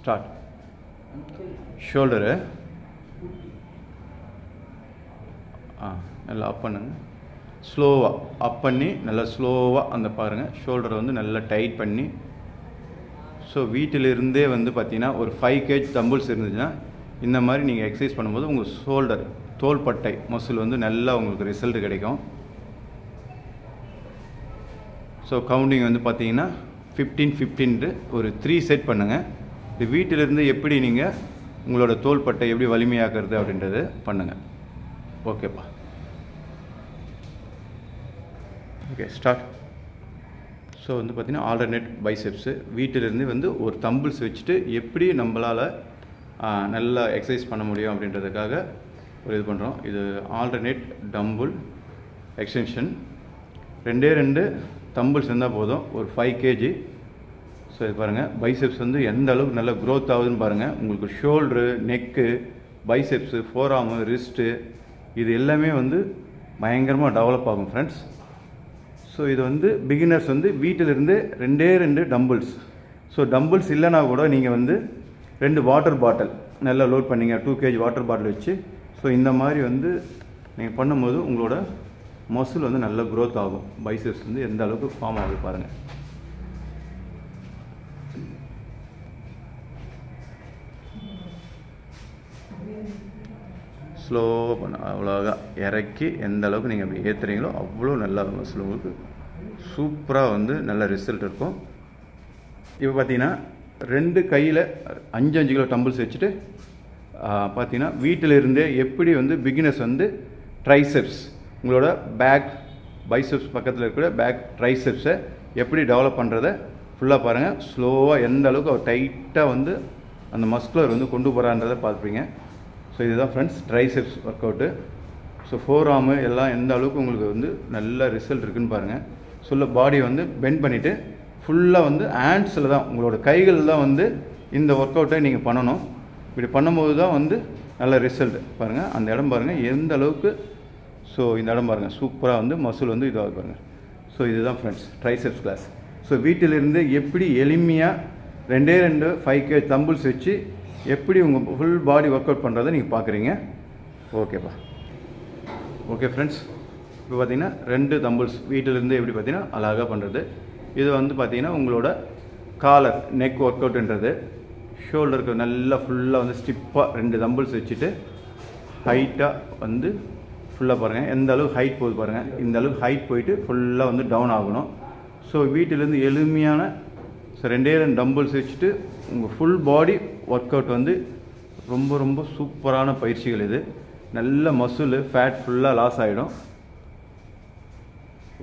Start. Shoulder நல்லா அப் பண்ணுங்க. ஸ்லோவாக அப் பண்ணி நல்லா ஸ்லோவாக அந்த பாருங்கள் ஷோல்டரை வந்து நல்லா டைட் பண்ணி. ஸோ வீட்டிலிருந்தே வந்து பார்த்தீங்கன்னா ஒரு 5 kg தம்பிள்ஸ் இருந்துச்சுன்னா இந்த மாதிரி நீங்கள் எக்ஸசைஸ் பண்ணும்போது உங்கள் ஷோல்டர் தோள்பட்டை மசில் வந்து நல்லா உங்களுக்கு ரிசல்ட் கிடைக்கும். ஸோ கவுண்டிங் வந்து பார்த்தீங்கன்னா 15-15 ஒரு 3 செட் பண்ணுங்கள். இது வீட்டிலிருந்து எப்படி நீங்கள் உங்களோட தோள்பட்டை எப்படி வலிமையாக்குறது அப்படின்றது பண்ணுங்கள். ஓகேப்பா. Okay start. ஸோ வந்து பார்த்திங்கன்னா ஆல்டர்னேட் பைசெப்ஸு வீட்டிலேருந்து வந்து ஒரு தம்பிள்ஸ் வச்சுட்டு எப்படி நம்மளால் நல்லா எக்ஸசைஸ் பண்ண முடியும் அப்படின்றதுக்காக ஒரு இது பண்ணுறோம். இது ஆல்டர்னேட் டம்புள் எக்ஸ்டென்ஷன். 2 தம்பிள்ஸ் இருந்தால் போதும் ஒரு 5 kg. ஸோ இது பாருங்கள் பைசெப்ஸ் வந்து எந்த அளவுக்கு நல்லா க்ரோத் ஆகுதுன்னு பாருங்கள். உங்களுக்கு ஷோல்ட்ரு, நெக்கு, பைசெப்ஸு, ஃபோராமு, ரிஸ்ட்டு இது எல்லாமே வந்து பயங்கரமாக டெவலப் ஆகும் ஃப்ரெண்ட்ஸ். ஸோ இது வந்து பிகினர்ஸ் வந்து வீட்டிலிருந்து 2 டம்பிள்ஸ். ஸோ டம்பிள்ஸ் இல்லைனா கூட நீங்கள் வந்து 2 வாட்டர் பாட்டில் நல்லா லோட் பண்ணிங்க 2 kg வாட்டர் பாட்டில் வச்சு. ஸோ இந்த மாதிரி வந்து நீங்கள் பண்ணும்போது உங்களோட மசில் வந்து நல்லா க்ரோத் ஆகும். பைசெப்ஸ் வந்து எந்த அளவுக்கு ஃபார்ம் ஆகுது பாருங்கள். ஸ்லோவாக பண்ண அவ்வளோதான் இறக்கி எந்த அளவுக்கு நீங்கள் அப்படி ஏற்றுறீங்களோ அவ்வளோ நல்லா மசில் உங்களுக்கு சூப்பராக வந்து நல்ல ரிசல்ட் இருக்கும். இப்போ பார்த்தீங்கன்னா 2 கையில் 5 கிலோ டம்பிள்ஸ் வச்சுட்டு பார்த்தீங்கன்னா வீட்டிலிருந்தே எப்படி வந்து பிகினர்ஸ் வந்து ட்ரைசெப்ஸ் உங்களோட பேக் பைசெப்ஸ் பக்கத்தில் இருக்கிற பேக் ட்ரைசெப்ஸை எப்படி டெவலப் பண்ணுறதை ஃபுல்லாக பாருங்கள். ஸ்லோவாக எந்த அளவுக்கு அவர் டைட்டாக வந்து அந்த மஸ்குலர் வந்து கொண்டு போகிறான்றதை பார்த்துப்பீங்க. ஸோ இதுதான் friends triceps work out. So forearm எல்லாம் எந்த அளவுக்கு உங்களுக்கு வந்து நல்ல ரிசல்ட் இருக்குதுன்னு பாருங்கள். சொல்ல பாடியை வந்து பெண்ட் பண்ணிவிட்டு ஃபுல்லாக வந்து ஹேண்ட்ஸில் தான் உங்களோட கைகள் தான் வந்து இந்த ஒர்க் அவுட்டை நீங்கள் பண்ணணும். இப்படி பண்ணும்போது தான் வந்து நல்ல ரிசல்ட் பாருங்கள். அந்த இடம் பாருங்கள் எந்த அளவுக்கு. ஸோ இந்த இடம் பாருங்கள் சூப்பராக வந்து மசில் வந்து இதாக பாருங்கள். ஸோ இதுதான் ஃப்ரெண்ட்ஸ் ட்ரைசெப்ஸ் கிளாஸ். ஸோ வீட்டிலிருந்து எப்படி எளிமையாக 2 5 kg தம்பிள்ஸ் வச்சு எப்படி உங்கள் ஃபுல் பாடி ஒர்க் அவுட் பண்ணுறதை நீங்கள் பார்க்குறீங்க. ஓகேப்பா. ஓகே ஃப்ரெண்ட்ஸ், இப்போ பார்த்தீங்கன்னா 2 தம்பிள்ஸ் வீட்டிலேருந்து எப்படி பார்த்தீங்கன்னா அழகாக பண்ணுறது. இது வந்து பார்த்தீங்கன்னா உங்களோட காலர் நெக் ஒர்க் அவுட்ன்றது. ஷோல்டருக்கு நல்லா ஃபுல்லாக வந்து ஸ்டிப்பாக 2 தம்பிள்ஸ் வச்சுட்டு ஹைட்டாக வந்து ஃபுல்லாக பாருங்கள் எந்த அளவுக்கு ஹைட் போகுது பாருங்கள். இந்த அளவுக்கு ஹைட் போயிட்டு ஃபுல்லாக வந்து டவுன் ஆகணும். ஸோ வீட்டிலேருந்து எளிமையான 2 டம்பிள்ஸ் வச்சுட்டு உங்கள் ஃபுல் பாடி ஒர்க் அவுட் வந்து ரொம்ப ரொம்ப சூப்பரான பயிற்சிகள். இது நல்ல மசில் ஃபேட் ஃபுல்லாக லாஸ் ஆகிடும்.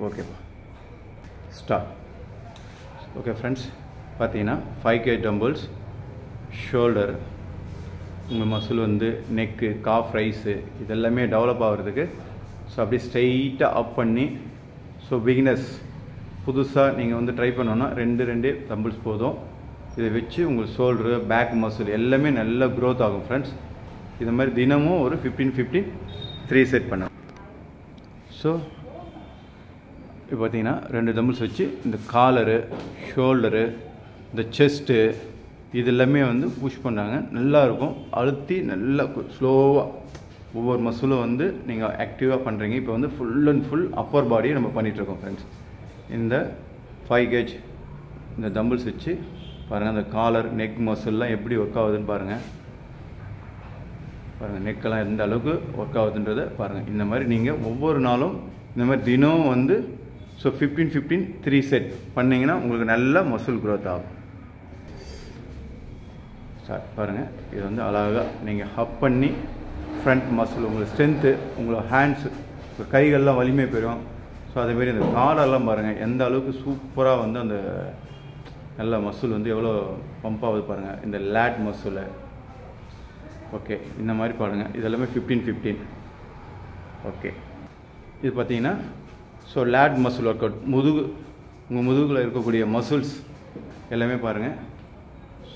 ஓகேப்பா ஸ்டார்ட். ஓகே ஃப்ரெண்ட்ஸ் பார்த்தீங்கன்னா 5 kg டம்பிள்ஸ், ஷோல்டர், உங்கள் மசில் வந்து நெக்கு, காஃப் ரைஸு இதெல்லாமே டெவலப் ஆகிறதுக்கு. ஸோ அப்படியே ஸ்ட்ரைட்டாக அப் பண்ணி. ஸோ பிகினர்ஸ் புதுசாக நீங்கள் வந்து ட்ரை பண்ணோன்னா 2 தம்பிள்ஸ் போதும். இதை வச்சு உங்கள் ஷோல்டரு, பேக் மசில் எல்லாமே நல்லா க்ரோத் ஆகும் ஃப்ரெண்ட்ஸ். இது மாதிரி தினமும் ஒரு 15-15 3 செட் பண்ணணும். ஸோ இப்போ பார்த்தீங்கன்னா 2 தம்பிள்ஸ் வச்சு இந்த காலரு, ஷோல்டரு, இந்த செஸ்ட்டு இது எல்லாமே வந்து புஷ் பண்ணாங்க. நல்லாயிருக்கும். அழுத்தி நல்லா ஸ்லோவாக ஒவ்வொரு மசிலும் வந்து நீங்கள் ஆக்டிவாக பண்ணுறீங்க. இப்போ வந்து ஃபுல் அண்ட் ஃபுல் அப்பர் பாடியை நம்ம பண்ணிகிட்ருக்கோம் ஃப்ரெண்ட்ஸ். இந்த 5 kg இந்த தம்பிள்ஸ் வச்சு பாருங்கள். அந்த காலர் நெக் மசில்லாம் எப்படி ஒர்க் ஆகுதுன்னு பாருங்கள். பாருங்கள் நெக்கெல்லாம் எந்த அளவுக்கு ஒர்க் ஆகுதுன்றதை பாருங்கள். இந்த மாதிரி நீங்கள் ஒவ்வொரு நாளும் இந்த மாதிரி தினம் வந்து ஸோ 15-15 3 செட் பண்ணிங்கன்னா உங்களுக்கு நல்ல மசில் க்ரோத் ஆகும். சார் பாருங்கள் இது வந்து அழகாக நீங்கள் ஹப் பண்ணி ஃப்ரண்ட் மசில் உங்களுக்கு ஸ்ட்ரென்த்து, உங்களோட ஹேண்ட்ஸு கைகள்லாம் வலிமை பெறும். ஸோ அதேமாரி இந்த காலெல்லாம் பாருங்கள் எந்த அளவுக்கு சூப்பராக வந்து அந்த நல்ல மசில் வந்து எவ்வளோ பம்ப் ஆகுது பாருங்கள். இந்த லேட் மசில். ஓகே இந்த மாதிரி பாருங்கள். இதெல்லாமே 15-15. ஓகே இது பார்த்தீங்கன்னா so late muscle work out. உங்கள் முதுகில் இருக்கக்கூடிய மசில்ஸ் எல்லாமே பாருங்கள்.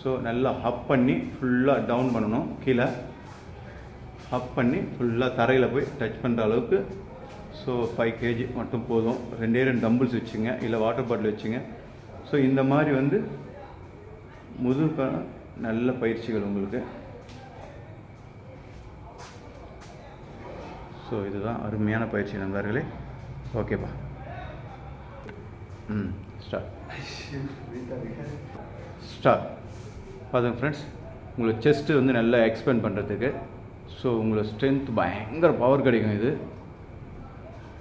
ஸோ நல்லா ஹப் பண்ணி ஃபுல்லாக டவுன் பண்ணணும். கீழே ஹப் பண்ணி ஃபுல்லாக தரையில் போய் டச் பண்ணுற அளவுக்கு. ஸோ 5 kg மட்டும் போதும். 2 டம்பிள்ஸ் வச்சுங்க, இல்லை வாட்டர் பாட்டில் வச்சுங்க. ஸோ இந்த மாதிரி வந்து முதுகு நல்ல பயிற்சிகள் உங்களுக்கு. ஸோ இதுதான் அருமையான பயிற்சி நண்பர்களே. ஓகேப்பா. ஸ்டார்ட் பாருங்க ஃப்ரெண்ட்ஸ். உங்களுக்கு செஸ்ட்டு வந்து நல்லா எக்ஸ்பேண்ட் பண்ணுறதுக்கு, ஸோ உங்களுக்கு ஸ்ட்ரென்த் பயங்கர பவர் கிடைக்கும். இது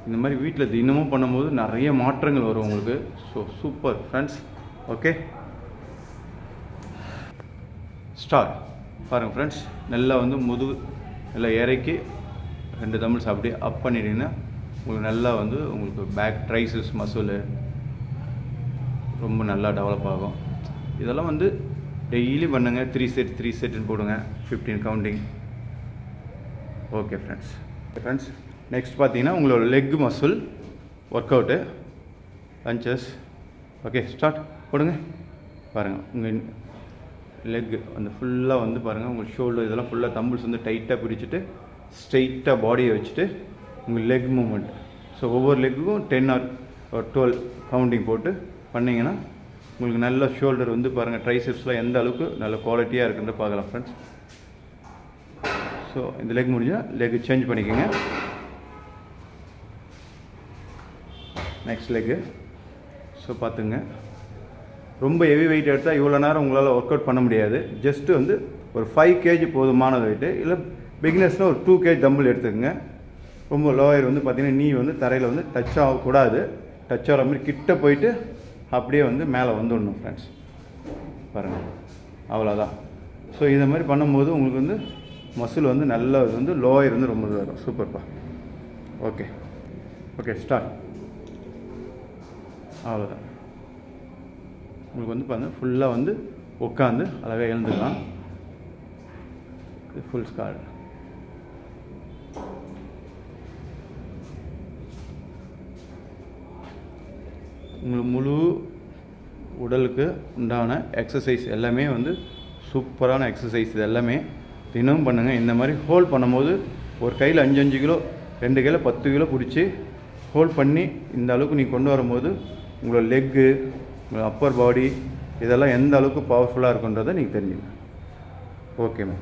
இந்த மாதிரி வீட்டில் தினமும் பண்ணும்போது நிறைய மாற்றங்கள் வரும் உங்களுக்கு. So super friends. Okay, start பாருங்கள் ஃப்ரெண்ட்ஸ். நல்லா வந்து முதுகு நல்லா இறக்கி 2 தம்பிள்ஸ் அப்படியே அப் பண்ணிட்டீங்கன்னா உங்களுக்கு நல்லா வந்து உங்களுக்கு பேக் ட்ரைசஸ் மசில் ரொம்ப நல்லா டெவலப் ஆகும். இதெல்லாம் வந்து டெய்லி பண்ணுங்கள். 3 செட் 3 செட்டுன்னு போடுங்க. 15 கவுண்டிங். Okay friends. நெக்ஸ்ட் பார்த்தீங்கன்னா உங்களோட leg muscle work out lunges. Okay, start போடுங்க. பாருங்கள் உங்கள் லெக் அந்த ஃபுல்லாக வந்து பாருங்கள் உங்கள் ஷோல்டர் இதெல்லாம் ஃபுல்லாக தம்பிள்ஸ் வந்து டைட்டாக பிடிச்சிட்டு ஸ்ட்ரெயிட்டாக பாடியை வச்சுட்டு உங்கள் லெக் மூமெண்ட். ஸோ ஒவ்வொரு லெக்குக்கும் 10 or 12 கவுண்டிங் போட்டு பண்ணிங்கன்னா உங்களுக்கு நல்ல ஷோல்டர் வந்து பாருங்கள் ட்ரைசெப்ஸ்லாம் எந்த அளவுக்கு நல்ல குவாலிட்டியாக இருக்குன்னு பார்க்கலாம் ஃப்ரெண்ட்ஸ். ஸோ இந்த லெக் முடிஞ்சால் லெக் சேஞ்ச் பண்ணிக்கோங்க. Next leg. ஸோ பார்த்துங்க, ரொம்ப ஹெவி வெயிட் எடுத்தால் இவ்வளோ நேரம் உங்களால் ஒர்க் அவுட் பண்ண முடியாது. ஜஸ்ட்டு வந்து ஒரு 5 kg போதுமான வெயிட்டு. இல்லை பிகினர்ஸ்னால் ஒரு 2 kg தம்பிள் எடுத்துக்கோங்க. ரொம்ப லோயர் வந்து பார்த்திங்கன்னா நீ வந்து தரையில் வந்து டச் ஆகக்கூடாது. டச் ஆகிற மாதிரி கிட்ட போயிட்டு அப்படியே வந்து மேலே வந்துடணும் ஃப்ரெண்ட்ஸ். பாருங்கள், அவ்வளோதான். ஸோ இதை மாதிரி பண்ணும்போது உங்களுக்கு வந்து மசில் வந்து நல்லா இது வந்து லோயர் வந்து ரொம்ப வரும். சூப்பர்ப்பா. Okay start. அவ்வளோதான். உங்களுக்கு வந்து பாருங்கள் ஃபுல்லாக வந்து உட்காந்து அழகாக எழுந்துக்கலாம். ஃபுல் ஸ்கார்டு. உங்களுக்கு முழு உடலுக்கு உண்டான எக்ஸசைஸ் எல்லாமே வந்து சூப்பரான எக்ஸசைஸ். இது எல்லாமே தினமும் பண்ணுங்கள். இந்த மாதிரி ஹோல்ட் பண்ணும்போது ஒரு கையில் 5 கிலோ 2 கையில் 10 கிலோ பிடிச்சி ஹோல்ட் பண்ணி இந்த அளவுக்கு நீங்கள் கொண்டு வரும்போது உங்களோட லெக்கு உங்களோட அப்பர் பாடி இதெல்லாம் எந்த அளவுக்கு பவர்ஃபுல்லாக இருக்குன்றதை நீங்கள் தெரிஞ்சுங்க. ஓகேம்மா,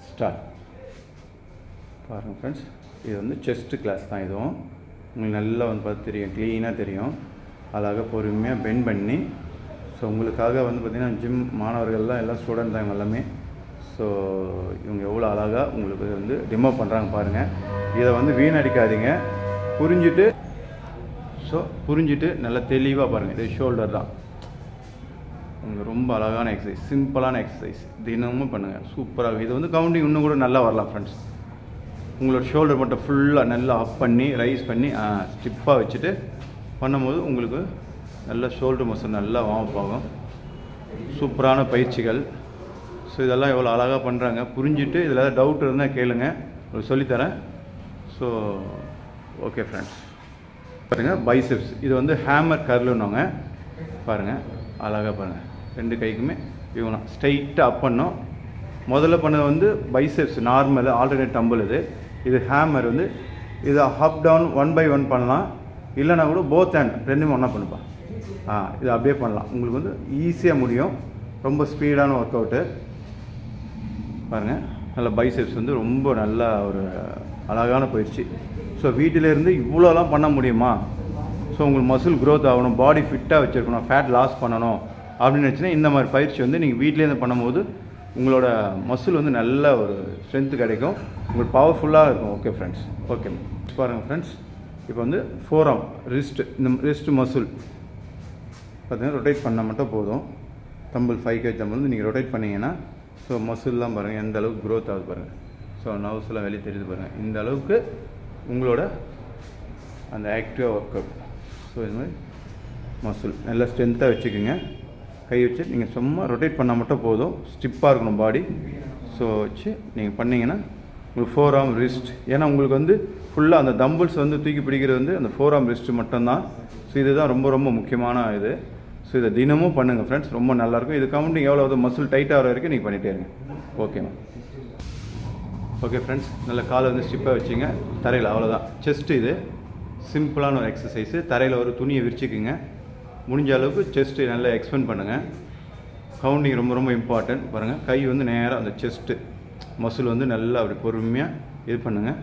ஸ்டார்ட். பாருங்கள் ஃப்ரெண்ட்ஸ், இது வந்து செஸ்ட்டு கிளாஸ் தான். இதுவும் உங்களுக்கு நல்லா வந்து பார்த்து தெரியும், க்ளீனாக தெரியும். அழகாக பொறுமையாக பெண்ட் பண்ணி. ஸோ உங்களுக்காக வந்து பார்த்திங்கன்னா ஜிம் மாணவர்கள்லாம் எல்லாம் ஸ்டூடெண்ட் தான் எல்லாமே. ஸோ இவங்க எவ்வளோ அழகாக உங்களுக்கு வந்து டெமோ பண்ணுறாங்க பாருங்கள். இதை வந்து வீணடிக்காதீங்க. புரிஞ்சுட்டு நல்லா தெளிவாக பாருங்கள். இது ஷோல்டர் தான். உங்களுக்கு ரொம்ப அழகான எக்ஸசைஸ், சிம்பிளான எக்ஸசைஸ். தினமும் பண்ணுங்கள், சூப்பராக. இது வந்து கவுண்டிங் இன்னும் கூட நல்லா வரலாம் ஃப்ரெண்ட்ஸ். உங்களோட ஷோல்டர் மட்டும் ஃபுல்லாக நல்லா அப் பண்ணி ரைஸ் பண்ணி ஸ்டிப்பாக வச்சுட்டு பண்ணும்போது உங்களுக்கு நல்ல ஷோல்டர் மசில் நல்லா வார்ம் அப் ஆகும். சூப்பரான பயிற்சிகள். ஸோ இதெல்லாம் எவ்வளோ அழகாக பண்ணுறாங்க. புரிஞ்சுட்டு இதில் ஏதாவது டவுட் இருந்தால் கேளுங்க, உங்களுக்கு சொல்லித்தரேன். So okay friends. பாருங்கள் பைசெப்ஸ். இது வந்து ஹேமர் கர்லுன்னாங்க. பாருங்கள் அழகாக பாருங்கள். 2 கைக்குமே இவங்க ஸ்ட்ரைட்டாக அப் பண்ணோம். முதல்ல பண்ணது வந்து பைசெப்ஸ் நார்மல் ஆல்டர்னேட் டம்பிள். இது ஹேமர் வந்து இது அப் டவுன் 1 by 1 பண்ணலாம். இல்லைனா கூட போத் ஹேண்ட் 2மே ஒன்றா பண்ணுப்பா. இது அப்படியே பண்ணலாம். உங்களுக்கு வந்து ஈஸியாக முடியும். ரொம்ப ஸ்பீடான ஒர்க் அவுட்டு. பாருங்கள், நல்ல பைசெப்ஸ் வந்து ரொம்ப நல்ல ஒரு அழகான பயிற்சி. ஸோ வீட்டிலேருந்து இவ்வளோலாம் பண்ண முடியுமா? ஸோ உங்களுக்கு மசில் க்ரோத் ஆகணும், பாடி ஃபிட்டாக வச்சுருக்கணும், ஃபேட் லாஸ் பண்ணணும் அப்படின்னு நினச்சின்னா இந்த மாதிரி பயிற்சி வந்து நீங்கள் வீட்டிலேருந்து பண்ணும்போது உங்களோட மசில் வந்து நல்ல ஒரு ஸ்ட்ரென்த்து கிடைக்கும். உங்களுக்கு பவர்ஃபுல்லாக இருக்கும். Okay friends. ஓகே பாருங்கள் ஃப்ரெண்ட்ஸ். இப்போ வந்து ஃபோராம் இந்த ரிஸ்ட் மசில் பார்த்தீங்கன்னா ரொட்டேட் பண்ணால் மட்டும் போதும். தம்பிள் 5 kg தம்பிள் வந்து நீங்கள் ரொட்டேட் பண்ணிங்கன்னா ஸோ மசில்லாம் பாருங்கள் எந்த அளவுக்கு க்ரோத் ஆகுது பாருங்கள். ஸோ நர்வ்ஸ்லாம் வெளியே தெரியுது பாருங்கள். இந்த அளவுக்கு உங்களோட அந்த ஆக்டிவாக ஒர்க் அவுட். ஸோ இது மாதிரி மசில் நல்லா ஸ்ட்ரென்த்தாக வச்சுக்கோங்க. கை வச்சு நீங்கள் சும்மா ரொட்டேட் பண்ணால் மட்டும் போதும். ஸ்டிப்பாக இருக்கணும் பாடி. ஸோ வச்சு நீங்கள் பண்ணிங்கன்னா உங்களுக்கு ஃபோராம் ரிஸ்ட். ஏன்னா உங்களுக்கு வந்து ஃபுல்லாக அந்த தம்பிள்ஸ் வந்து தூக்கி பிடிக்கிறது வந்து அந்த ஃபோராம் ரிஸ்ட்டு மட்டும்தான். ஸோ இதுதான் ரொம்ப ரொம்ப முக்கியமான இது. ஸோ இதை தினமும் பண்ணுங்கள் ஃப்ரெண்ட்ஸ், ரொம்ப நல்லாயிருக்கும். இது கவுண்டிங் எவ்வளோ மசில் டைட்டாக வர வரைக்கும் நீங்கள் பண்ணிகிட்டே இருங்க. ஓகேம்மா. ஓகே ஃப்ரெண்ட்ஸ், நல்ல காலை வந்து ஸ்டிப்பாக வச்சுங்க தரையில். அவ்வளோதான் செஸ்ட்டு. இது சிம்பிளான ஒரு எக்ஸசைஸு. தரையில் ஒரு துணியை விரிச்சிக்குங்க. முடிஞ்ச அளவுக்கு செஸ்ட்டு நல்லா எக்ஸ்பெண்ட் பண்ணுங்கள். கவுண்டிங் ரொம்ப ரொம்ப இம்பார்ட்டன்ட். பாருங்கள், கை வந்து நேராக அந்த செஸ்ட்டு மசில் வந்து நல்லா அப்படி பொறுமையாக இது பண்ணுங்கள்.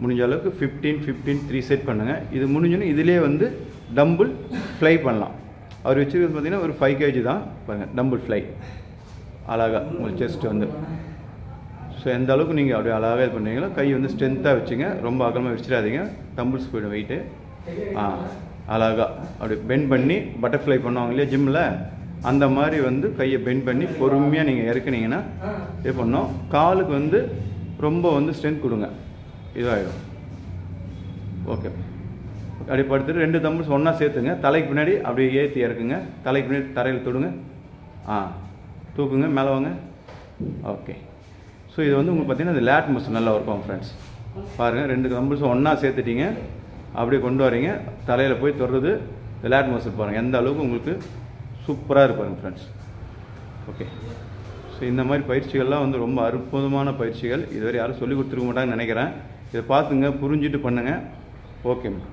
முடிஞ்ச அளவுக்கு 15 3 செட் பண்ணுங்கள். இது முடிஞ்சோன்னே இதிலே வந்து டம்பிள் ஃப்ளை பண்ணலாம். அவர் வச்சுருக்கிறது பார்த்தீங்கன்னா ஒரு 5 kg தான். பாருங்கள், டம்பிள் ஃப்ளை அழகாக உங்கள் செஸ்ட்டு வந்து. ஸோ எந்த அளவுக்கு நீங்கள் அப்படியே அழகாக இது பண்ணுறீங்களோ கை வந்து ஸ்ட்ரென்த்தாக வச்சுங்க, ரொம்ப அகலமாக வச்சிடாதீங்க, டம்பிள்ஸ் போய்டும் வெயிட்டு. அழகாக அப்படி பெண்ட் பண்ணி பட்டர்ஃப்ளை பண்ணுவாங்க இல்லையா ஜிம்மில், அந்த மாதிரி வந்து கையை பெண்ட் பண்ணி பொறுமையாக நீங்கள் இறக்குனீங்கன்னா இது பண்ணோம். காலுக்கு வந்து ரொம்ப வந்து ஸ்ட்ரென்த் கொடுங்க, இதாகிடும். ஓகே, அப்படி படுத்துட்டு 2 தம்பிள்ஸ் ஒன்றா சேர்த்துங்க, தலைக்கு பின்னாடி அப்படியே ஏற்றி இறக்குங்க, தலைக்கு பின்னாடி தரையில் தொடுங்க, தூக்குங்க, மேலே வாங்க. ஓகே, ஸோ இது வந்து உங்களுக்கு பார்த்தீங்கன்னா இந்த லேட் மசில் நல்லா இருக்கும் ஃப்ரெண்ட்ஸ். பாருங்கள், 2 தம்பிள்ஸும் ஒன்றா சேர்த்துட்டீங்க, அப்படியே கொண்டு வரீங்க, தலையில் போய் தொடுறது இந்த லேட் மசில். பாருங்கள் எந்த அளவுக்கு உங்களுக்கு சூப்பராக இருப்பாருங்க ஃப்ரெண்ட்ஸ். ஓகே, ஸோ இந்த மாதிரி பயிற்சிகள்லாம் வந்து ரொம்ப அற்புதமான பயிற்சிகள். இதுவரை யாரும் சொல்லிக் கொடுத்துருக்க மாட்டாங்கன்னு நினைக்கிறேன். இதை பார்த்துங்க, புரிஞ்சுட்டு பண்ணுங்கள். ஓகேம்மா.